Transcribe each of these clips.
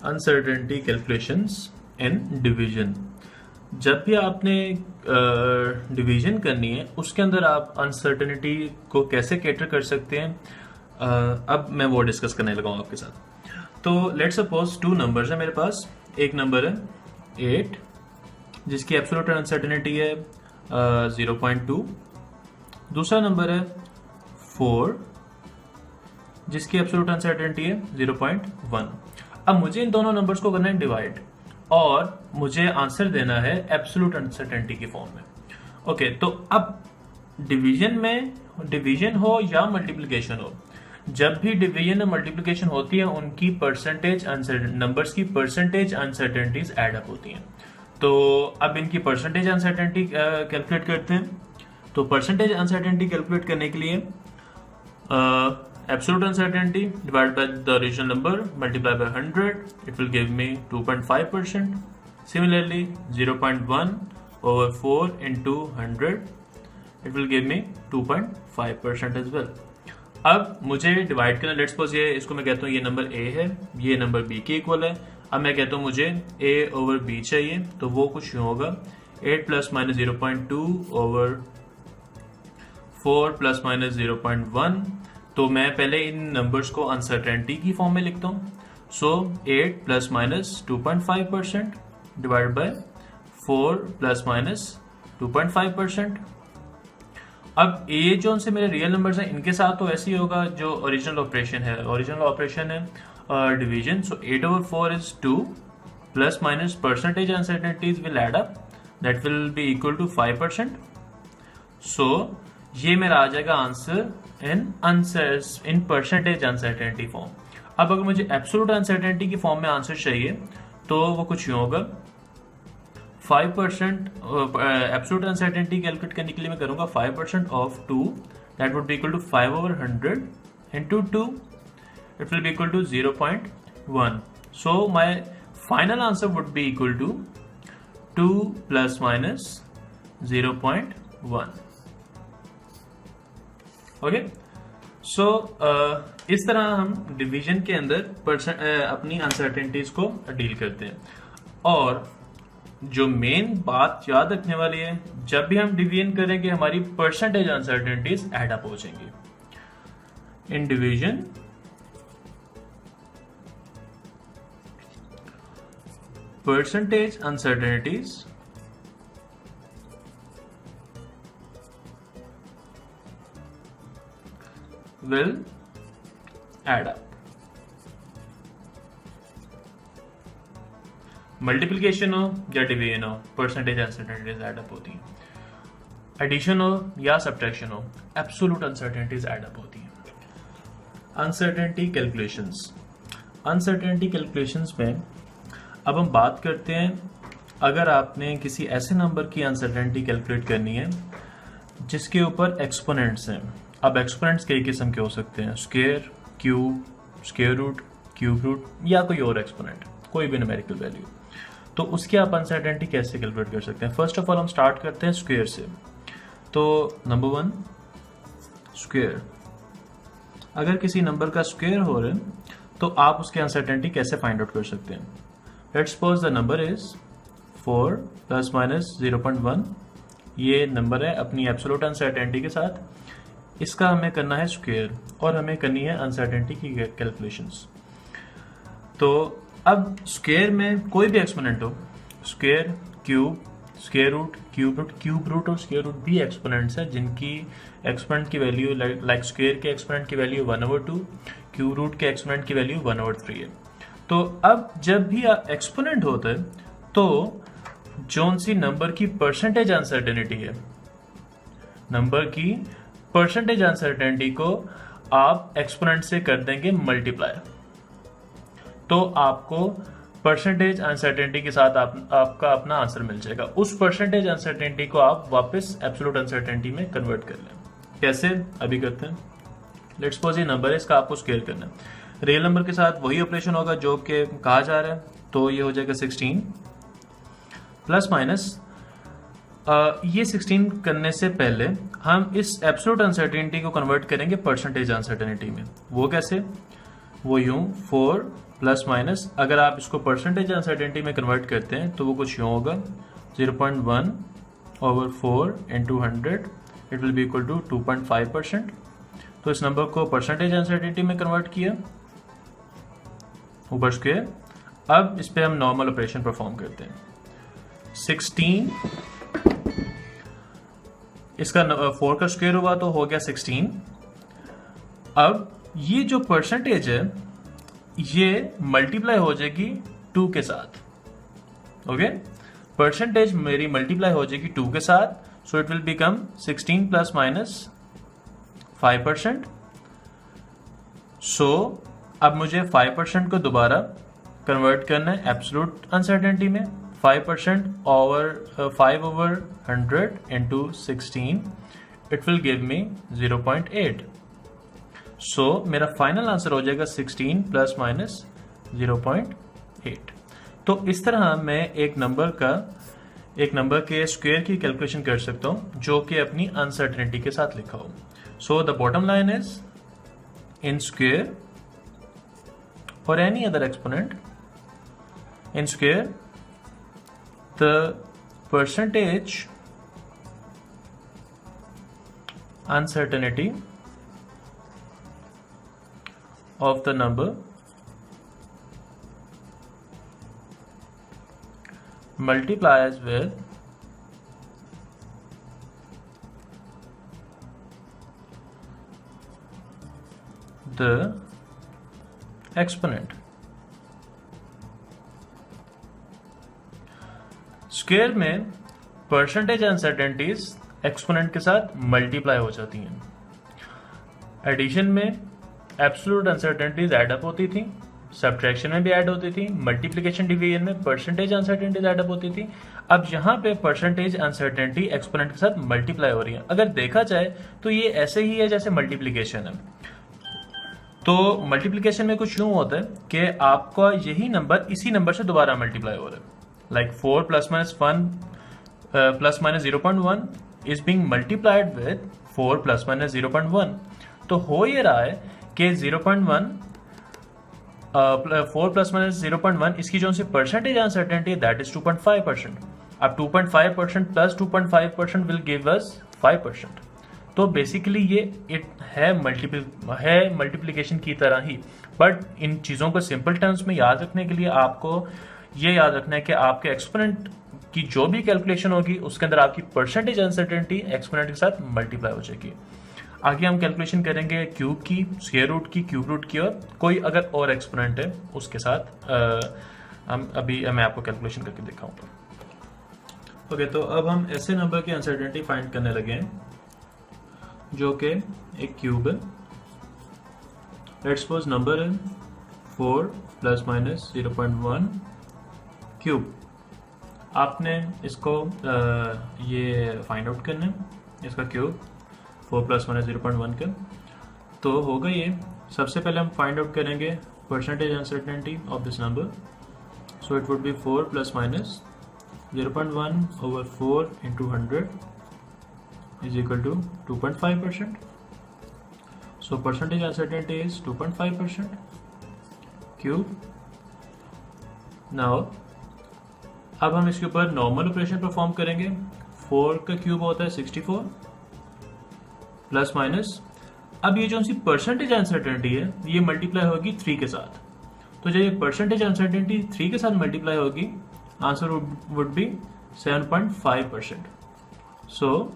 Uncertainty calculations in division. जब भी आपने डिवीजन करनी है उसके अंदर आप अनसर्टेनिटी को कैसे कैटर कर सकते हैं, अब मैं वो डिस्कस करने लगा हूँ आपके साथ। तो लेट्स सपोज टू नंबर्स है मेरे पास। एक नंबर है 8 जिसकी एब्सोल्यूट अनसर्टेनिटी है 0.2। दूसरा नंबर है 4 जिसकी एब्सोल्यूट अनसर्टेनिटी है 0.1। अब मुझे इन दोनों नंबर्स को करना है डिवाइड और मुझे आंसर देना है एब्सोल्यूट अनसर्टेनिटी की फॉर्म में। ओके, तो अब डिवीजन हो या मल्टीप्लिकेशन हो, जब भी डिवीजन और मल्टीप्लिकेशन होती है उनकी परसेंटेज नंबर्स की परसेंटेज अनसर्टेनिटीज ऐड अप होती हैं। तो अब इनकी परसेंटेज अनसर्टेनिटी कैलकुलेट करते हैं। तो परसेंटेज अनसर्टेनिटी कैलकुलेट करने के लिए absolute uncertainty divided by the original number multiplied by 100, it will give me 2.5%. Similarly 0.1 over 4 into 100, it will give me 2.5% as well. अब मुझे डिवाइड करना, लेट्स सपोज ये इसको मैं कहता हूँ ये नंबर a है, ये नंबर b के इक्वल है। अब मैं कहता हूँ मुझे a over b चाहिए, तो वो कुछ यूँ होगा 8 plus minus 0.2 over 4 plus minus 0.1। तो मैं पहले इन नंबर्स को अनसर्टेनिटी की फॉर्म में लिखता हूँ। सो 8 plus minus 2.5% divide by 4 plus minus 2.5%। अब ये जो उनसे मेरे रियल नंबर्स हैं इनके साथ तो ऐसे ही होगा जो ओरिजिनल ऑपरेशन है। ओरिजिनल ऑपरेशन है division. So 8 over 4 is 2 plus minus percentage uncertainties will add up, that will be equal to 5%। So ये मेरा आ जाएगा answer in percentage uncertainty form. अब अगर मुझे एब्सोल्यूट अनसर्टेनिटी की फॉर्म में आंसर चाहिए तो वो कुछ यूं होगा 5%। एब्सोल्यूट अनसर्टेनिटी कैलकुलेट करने के लिए मैं करूंगा 5% of 2, that would be equal to 5 over 100 into 2, it will be equal to 0.1. so my final answer would be equal to 2 plus minus 0.1. Okay, सो इस तरह हम डिवीजन के अंदर अपनी अनसर्टेनिटीज को डील करते हैं। और जो मेन बात याद रखने वाली है, जब भी हम डिवीजन करेंगे हमारी परसेंटेज अनसर्टेनिटीज ऐड अप हो जाएंगी। In division percentage uncertainties will add up. Multiplication हो या डिवीजन हो, परसेंटेज अनसर्टेनिटीज ऐड अप होती हैं। एडिशन हो या सब्ट्रैक्शन हो, एब्सोल्यूट अनसर्टेनिटीज ऐड अप होती हैं। Uncertainty calculations. अनसर्टेनिटी कैलकुलेशंस में अब हम बात करते हैं, अगर आपने किसी ऐसे नंबर की अनसर्टेनिटी कैलकुलेट करनी है जिसके ऊपर एक्सपोनेंट्स हैं। अब एक्सपोनेंट्स कई किस्म के हो सकते हैं, square, cube, square root, cube root या कोई और एक्सपोनेंट, कोई भी न्यूमेरिकल वैल्यू। तो उसकी आप अनसर्टेनिटी कैसे कैलकुलेट कर सकते हैं? फर्स्ट ऑफ ऑल हम स्टार्ट करते हैं स्क्वायर से। तो नंबर 1 स्क्वायर, अगर किसी नंबर का स्क्वायर हो रहा है तो आप उसकी अनसर्टेनिटी कैसे फाइंड आउट कर सकते हैं? Let's suppose the number is 4 plus minus 0.1। ये नंबर है अपनी एब्सोल्यूट अनसर्टेनिटी के साथ, इसका हमें करना है स्क्वायर और हमें करनी है अनसर्टेनिटी की कैलकुलेशंस। तो अब स्क्वायर में कोई भी एक्सपोनेंट हो, square, cube, square root, cube root और स्क्वायर रूट भी एक्सपोनेंट्स हैं जिनकी एक्सपोनेंट की वैल्यू लाइक स्क्वायर के एक्सपोनेंट की वैल्यू 1/2, क्यूब रूट के एक्सपोनेंट की वैल्यू 1/3 है। तो अब जब भी एक्सपोनेंट होता है तो जोन सी नंबर की परसेंटेज अनसर्टेनिटी है, नंबर की परसेंटेज अनसर्टेनिटी को आप एक्सपोनेंट से कर देंगे मल्टीप्लाई, तो आपको परसेंटेज अनसर्टेनिटी के साथ आपका अपना आंसर मिल जाएगा। उस परसेंटेज अनसर्टेनिटी को आप वापस एब्सोल्यूट अनसर्टेनिटी में कन्वर्ट कर लें। कैसे? अभी करते हैं। लेट्स सपोज ये नंबर है, इसका आपको स्क्वायर करना है। रियल नंबर के साथ वही ऑपरेशन होगा जो कि कहा जा रहा है, तो ये हो जाएगा 16 प्लस माइनस ये 16 करने से पहले हम इस एब्सोल्यूट अनसर्टेनिटी को कन्वर्ट करेंगे परसेंटेज अनसर्टेनिटी में। वो कैसे? वो यूं 4 प्लस माइनस, अगर आप इसको परसेंटेज अनसर्टेनिटी में कन्वर्ट करते हैं तो वो कुछ यूँ होगा 0.1/4 into 100 it will be equal to 2.5%। तो इस नंबर को परसेंटेज अनसर्टेनिटी में कन्वर्ट किया ऊपर स्क्वायर। अब इस पे हम नॉर्मल ऑपरेशन परफॉर्म करते हैं। 16 इसका 4 का स्क्वायर हुआ तो हो गया 16। अब ये जो परसेंटेज है ये मल्टीप्लाई हो जाएगी 2 के साथ। ओके, परसेंटेज मेरी मल्टीप्लाई हो जाएगी 2 के साथ, so it will become 16 plus minus 5%। सो अब मुझे 5% को दोबारा कन्वर्ट करना है एब्सोल्यूट अनसर्टेनिटी में। 5% over 5/100 into 16 it will give me 0.8। सो मेरा फाइनल आंसर हो जाएगा 16 प्लस माइनस 0.8। तो इस तरह मैं एक नंबर के स्क्वायर की कैलकुलेशन कर सकता हूं जो कि अपनी अनसर्टेनिटी के साथ लिखा हो। So the bottom line is in square or any other exponent in square, the percentage uncertainty of the number multiplies with the exponent. Square में परसेंटेज अनसर्टेनिटीज एक्सपोनेंट के साथ मल्टीप्लाई हो जाती हैं। एडिशन में एब्सोल्यूट अनसर्टेनिटीज ऐड अप होती थी, subtraction में भी ऐड होती थी, मल्टीप्लिकेशन डिवीजन में परसेंटेज अनसर्टेनिटीज ऐड अप होती थी। अब यहाँ पे परसेंटेज अनसर्टेनिटी एक्सपोनेंट के साथ मल्टीप्लाई हो रही है। अगर देखा जाए तो ये ऐसे ही है जैसे मल्टीप्लिकेशन है। तो मल्टीप्लिकेशन में कुछ यूं होता है कि आपका यही नंबर इसी नंबर से दोबारा मल्टीप्लाई हो रहा है, like 4 plus minus 0.1 is being multiplied with 4 plus minus 0.1। तो हो ये रहा है कि 0.1 4 प्लस माइनस 0.1 इसकी जो सी परसेंटेज अनसर्टेनिटी है दैट इज 2.5%। अब 2.5% प्लस 2.5% विल गिव अस 5%। तो बेसिकली ये है मल्टीप्लिकेशन की तरह ही, बट इन चीज़ों को सिंपल टर्म्स में याद रखने के लिए आपको ये याद रखना है कि आपके एक्सपोनेंट की जो भी कैलकुलेशन होगी उसके अंदर आपकी परसेंटेज अनसर्टेनिटी एक्सपोनेंट के साथ मल्टीप्लाई हो जाएगी। आगे हम कैलकुलेशन करेंगे क्यूब की, स्क्वायर रूट की, क्यूब रूट की, और कोई अगर और एक्सपोनेंट है उसके साथ मैं आपको कैलकुलेशन करके दिखाऊंगा। ओके, तो अब हम ऐसे नंबर की अनसर्टेनिटी फाइंड करने लगे हैं जो कि एक क्यूब है। लेट्स सपोज नंबर है 4 प्लस माइनस 0.1 क्यूब। आपने इसको ये फाइंड आउट करना है, इसका क्यूब 4 प्लस माइनस 0.1 का। तो होगा ये, सबसे पहले हम फाइंड आउट करेंगे percentage uncertainty of this number. So it would B 4 plus minus 0.1/4 into 100 is equal to 2.5%. So percentage uncertainty is 2.5% cube. Now अब हम इसके ऊपर नॉर्मल ऑपरेशन परफॉर्म करेंगे। 4 का क्यूब होता है 64 प्लस माइनस, अब ये जो सी परसेंटेज अनसर्टेनिटी है ये मल्टीप्लाई होगी 3 के साथ। तो जब ये परसेंटेज अनसर्टेनिटी 3 के साथ मल्टीप्लाई होगी answer would be 7.5%। So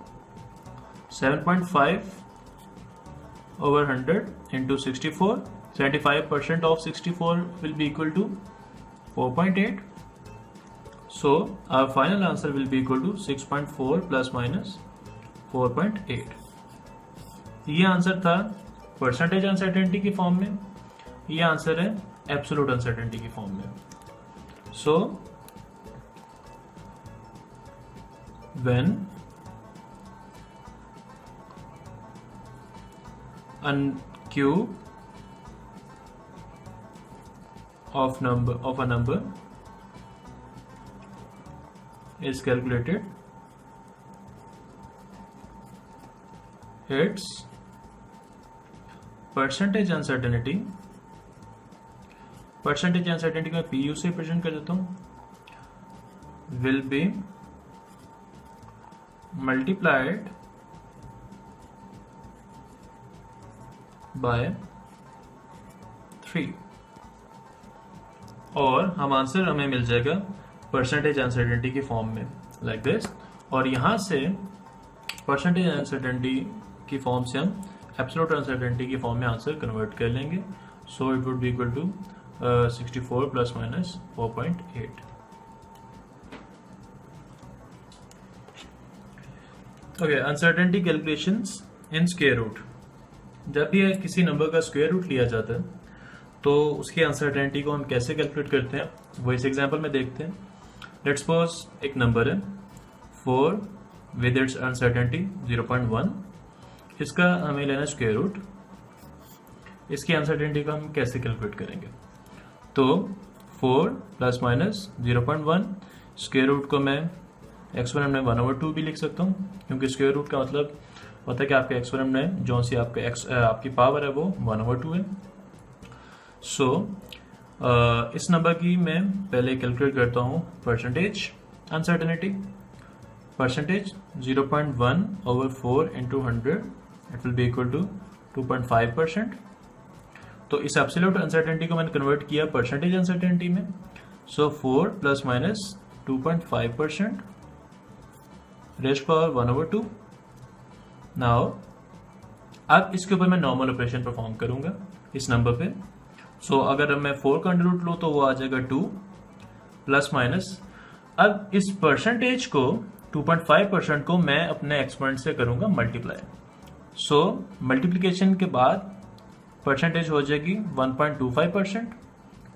7.5 over 100 into 64, 75% of 64 will be equal to 4.8. So our final answer will be equal to 6.4 plus minus 4.8. ये आंसर था परसेंटेज अनसर्टेनिटी की फॉर्म में, ये आंसर है एब्सोल्यूट अनसर्टेनिटी की फॉर्म में। सो when a cube of a number is calculated, its percentage uncertainty percentage uncertainty को मैं PU से प्रेजेंट कर देता हूँ, विल बी मल्टीप्लाइड बाय 3 और हम आंसर हमें मिल जाएगा परसेंटेज अनसर्टेनिटी की फॉर्म में लाइक दिस। और यहां से परसेंटेज अनसर्टेनिटी की फॉर्म से हम एब्सोल्यूट अनसर्टेनिटी की फॉर्म में आंसर कन्वर्ट कर लेंगे। So it would be equal to 64 plus minus 4.8। Okay, uncertainty calculations in square root. जब भी किसी नंबर का स्क्वायर रूट लिया जाता है तो उसकी अनसर्टेनिटी को हम कैसे कैलकुलेट करते हैं वो इस एग्जांपल में देखते हैं। लेट्स सपोज एक नंबर है 4 विद इट्स अनसर्टेनिटी 0.1, इसका हमें लेना स्क्वायर रूट। इसकी अनसर्टेनिटी को हम कैसे कैलकुलेट करेंगे? तो 4 प्लस माइनस 0.1 स्क्वायर रूट को मैं एक्सपोनेंट में 1/2 भी लिख सकता हूँ, क्योंकि स्क्वायर रूट का मतलब होता है कि आपके एक्सपोनेंट में जो सी आपकी पावर है वो 1/2 है। सो इस नंबर की मैं पहले कैलकुलेट करता हूँ percentage uncertainty. Percentage 0.1 over 4 into 100 it will be equal to 2.5%। तो इस एब्सोल्यूट अनसर्टेनिटी को मैंने कन्वर्ट किया परसेंटेज अनसर्टेनिटी में। सो 4 plus minus 2.5% rays power 1/2। Now अब इसके ऊपर मैं नॉर्मल ऑपरेशन परफॉर्म करूंगा इस नंबर पे। सो अगर मैं 4 का अंडर रूट लूँ तो वो आ जाएगा 2 प्लस माइनस। अब इस परसेंटेज को 2.5% को मैं अपने एक्सपोनेंट से करूंगा मल्टीप्लाई। सो मल्टीप्लिकेशन के बाद परसेंटेज हो जाएगी 1.25%।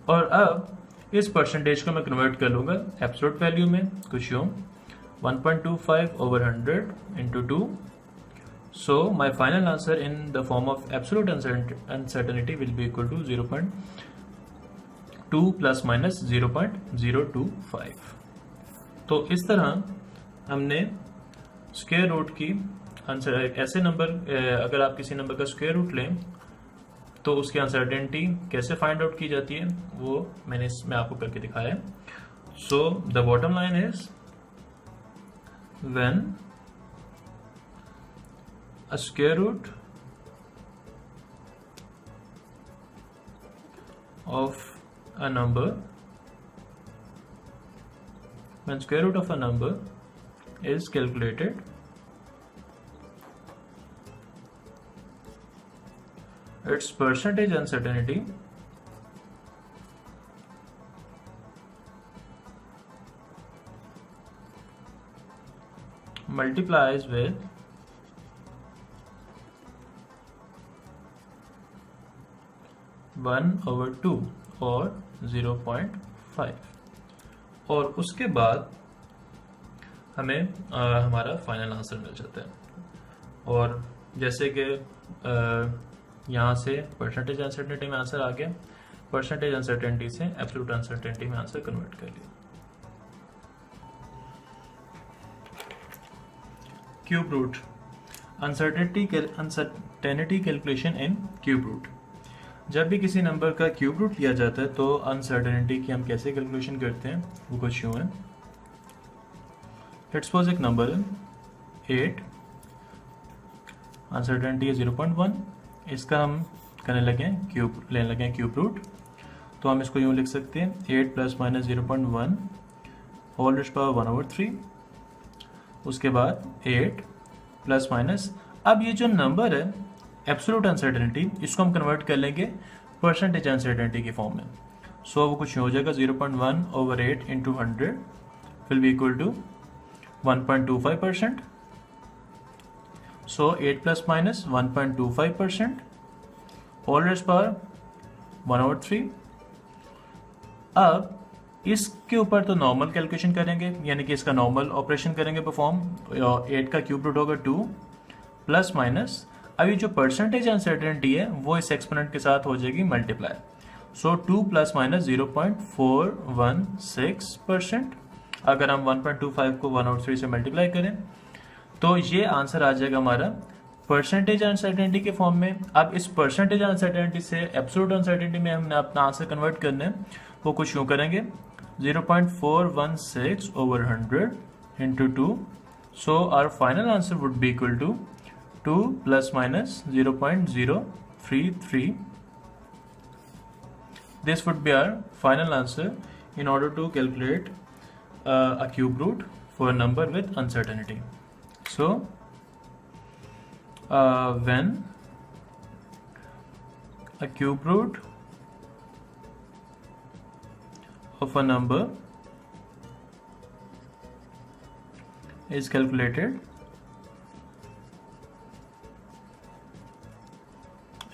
और अब इस परसेंटेज को मैं कन्वर्ट कर लूंगा एब्सोल्यूट वैल्यू में, कुछ यूं 1.25 over 100 into 2। So my final answer in the form of absolute uncertainty will be equal to 0.2 plus minus 0.025। तो इस तरह हमने स्क्वायर रूट की आंसर, ऐसे नंबर अगर आप किसी नंबर का स्क्वायर रूट लें तो उसकी अनसर्टेनिटी कैसे फाइंड आउट की जाती है वो मैंने इसमें आपको करके दिखाया है। So the bottom line is when a square root of a number is calculated, its percentage uncertainty multiplies with 1/2 और 0.5 और उसके बाद हमें हमारा फाइनल आंसर मिल जाता है। और जैसे कि यहाँ से परसेंटेज अनसर्टेनिटी में आंसर आ गया, परसेंटेज अनसर्टेनिटी से एब्सोल्यूट अनसर्टेनिटी में आंसर कन्वर्ट कर लिया। Cube root, uncertainty calculation in cube root. जब भी किसी नंबर का क्यूब रूट लिया जाता है तो अनसर्टेनिटी की हम कैसे कैलकुलेशन करते हैं वो कुछ यूं है। लेट्स सपोज एक नंबर है 8, अनसर्टेनिटी है 0.1, इसका हम लेने लगे क्यूब रूट। तो हम इसको यूं लिख सकते हैं 8 plus minus 0.1 whole raise power 1/3। उसके बाद 8 प्लस माइनस, अब ये जो नंबर है एब्सोल्यूट अनसर्टेनिटी, इसको हम कन्वर्ट कर लेंगे परसेंटेज अनसर्टेनिटी की फॉर्म में। सो वो कुछ हो जाएगा 0.1 over 8 into 100 will be equal to 1.25%। So 8 plus minus 1.25% whole raise power 1/3। अब इसके ऊपर तो नॉर्मल कैलकुलेशन करेंगे, यानी कि इसका नॉर्मल ऑपरेशन करेंगे परफॉर्म। 8 का क्यूब रूट होगा 2 प्लस माइनस, अभी जो परसेंटेज अनसर्टेनिटी है वो इस एक्सपोनेंट के साथ हो जाएगी मल्टीप्लाई। सो 2 प्लस माइनस 0.416%। अगर हम 1.25 को 1/3 से मल्टीप्लाई करें तो ये आंसर आ जाएगा हमारा परसेंटेज अनसर्टेनिटी के फॉर्म में, अब इस परसेंटेज अनसर्टेनिटी से एब्सोल्यूट अनसर्टेनिटी में हमने अपना आंसर कन्वर्ट करना है, वो कुछ यूँ करेंगे 0.416 over 100 into 2. So our final answer would be equal to 2 plus minus 0.033. This would be our final answer in order to calculate a cube root for a number with uncertainty. So when a cube root of a number is calculated,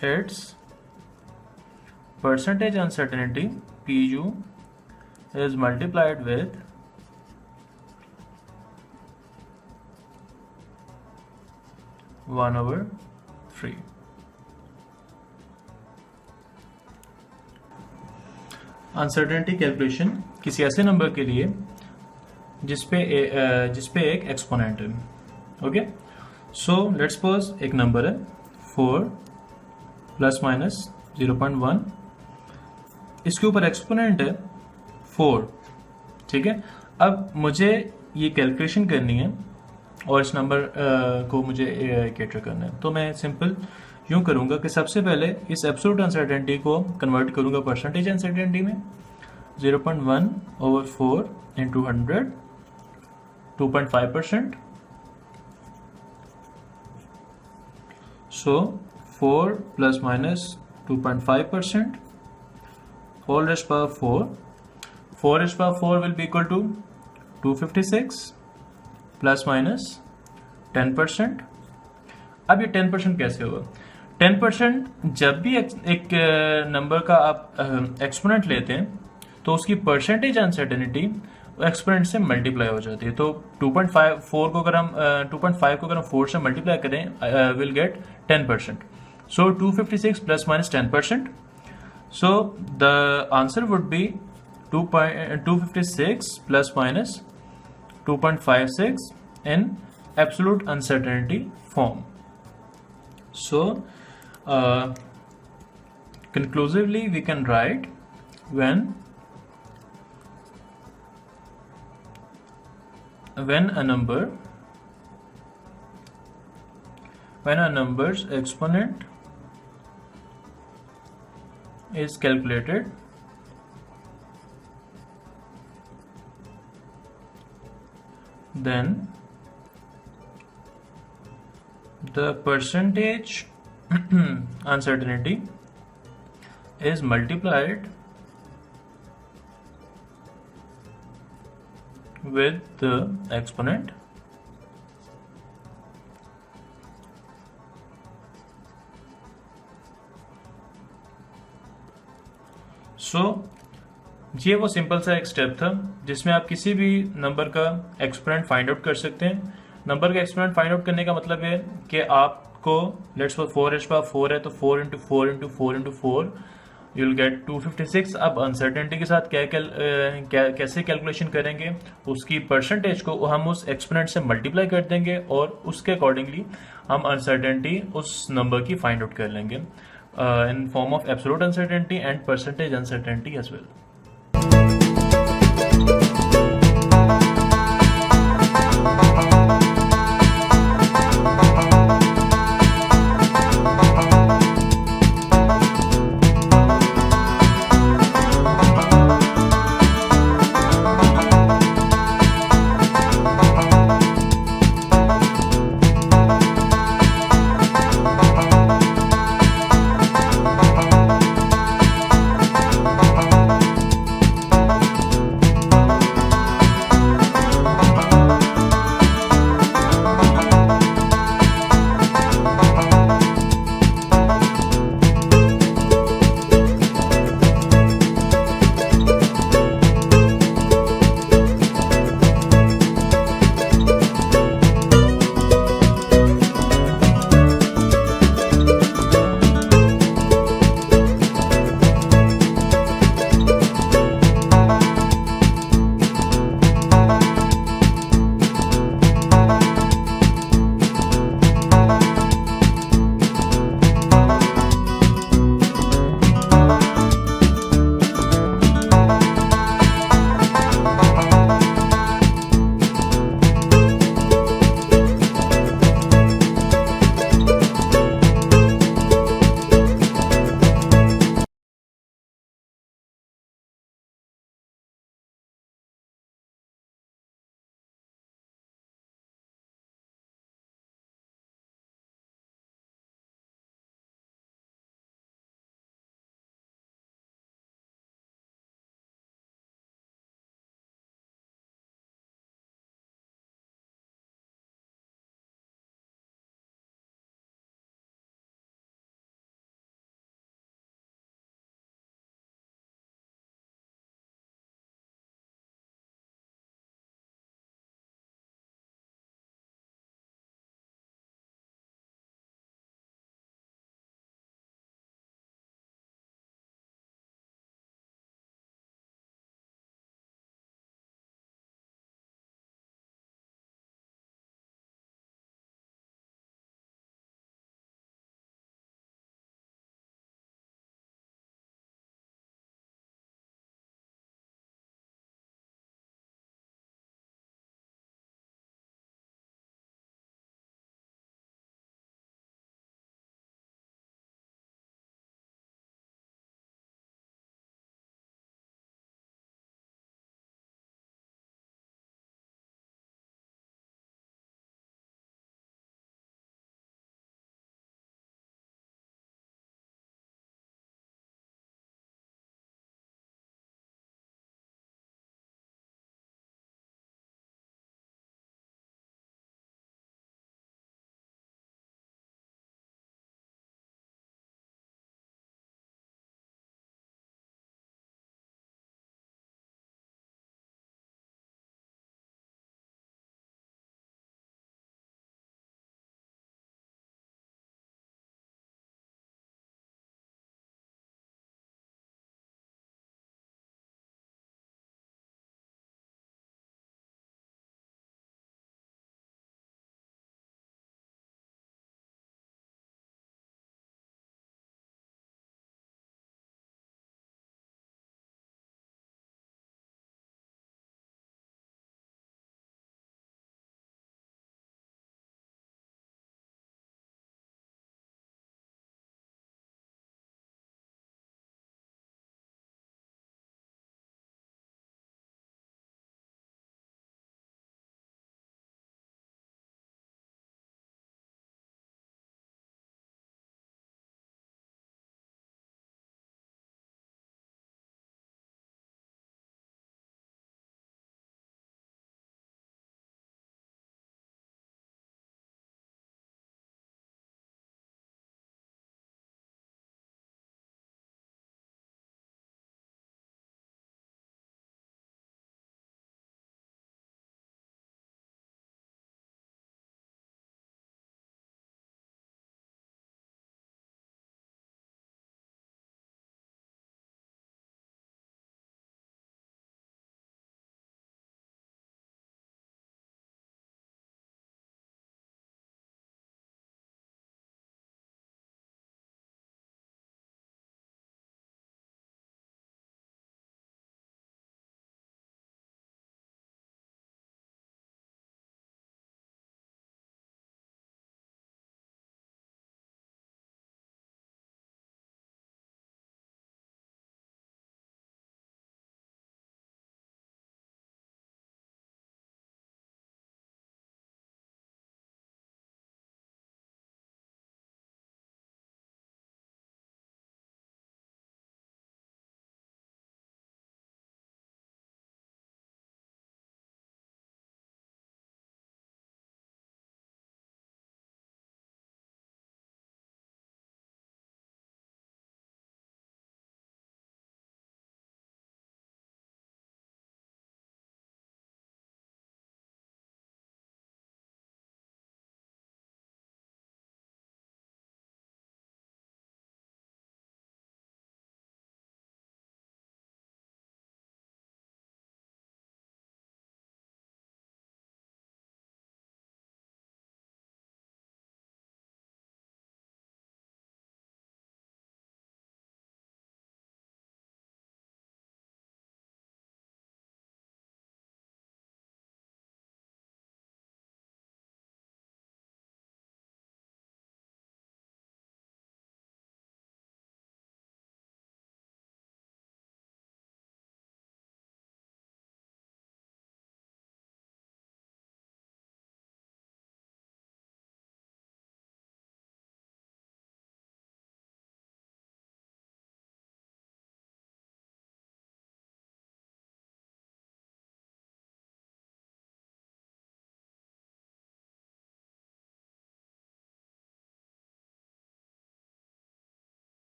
its percentage uncertainty PU is multiplied with one over 3. Uncertainty calculation किसी ऐसे number के लिए जिसपे एक exponent है. Okay, so let's suppose एक number है 4 plus minus 0.1, इसके ऊपर एक्सपोनेंट है 4. ठीक है, अब मुझे ये कैलकुलेशन करनी है और इस नंबर को मुझे कैटर करना है. तो मैं सिंपल यूं करूंगा कि सबसे पहले इस एब्सोल्यूट अनसर्टेनिटी को कन्वर्ट करूंगा परसेंटेज अनसर्टेनिटी में. 0.1 over 4 into 100, 2.5%. So 4 plus minus 2.5%, whole raised power 4. 4 raised power 4 will be equal to 256 plus minus 10%. अब ये 10% कैसे होगा? 10% जब भी एक नंबर का आप एक्सपोनेंट लेते हैं तो उसकी परसेंटेज अनसर्टेनिटी एक्सपोनेंट से मल्टीप्लाई हो जाती है. तो 2.5 को अगर हम 4 से मल्टीप्लाई करें will get 10%. So 256 plus minus 10%. So the answer would be 256 plus minus 2.56 in absolute uncertainty form. So conclusively we can write when a number's exponent is calculated, then the percentage uncertainty is multiplied with the exponent. So ये वो simple सा एक step था जिसमें आप किसी भी number का एक्सपोनेंट फाइंड आउट कर सकते हैं. नंबर का एक्सपोनेंट फाइंड आउट करने का मतलब है कि आपको लेट्स सपोज 4 raised power 4 है तो 4 into 4 into 4 into 4 you will get 256. अब अनसर्टेनिटी के साथ कैसे कैलकुलेशन करेंगे, उसकी परसेंटेज को हम उस एक्सपोनेंट से मल्टीप्लाई कर देंगे और उसके अकॉर्डिंगली हम अनसर्टेनिटी उस नंबर की फाइंड आउट कर लेंगे in form of absolute uncertainty and percentage uncertainty as well.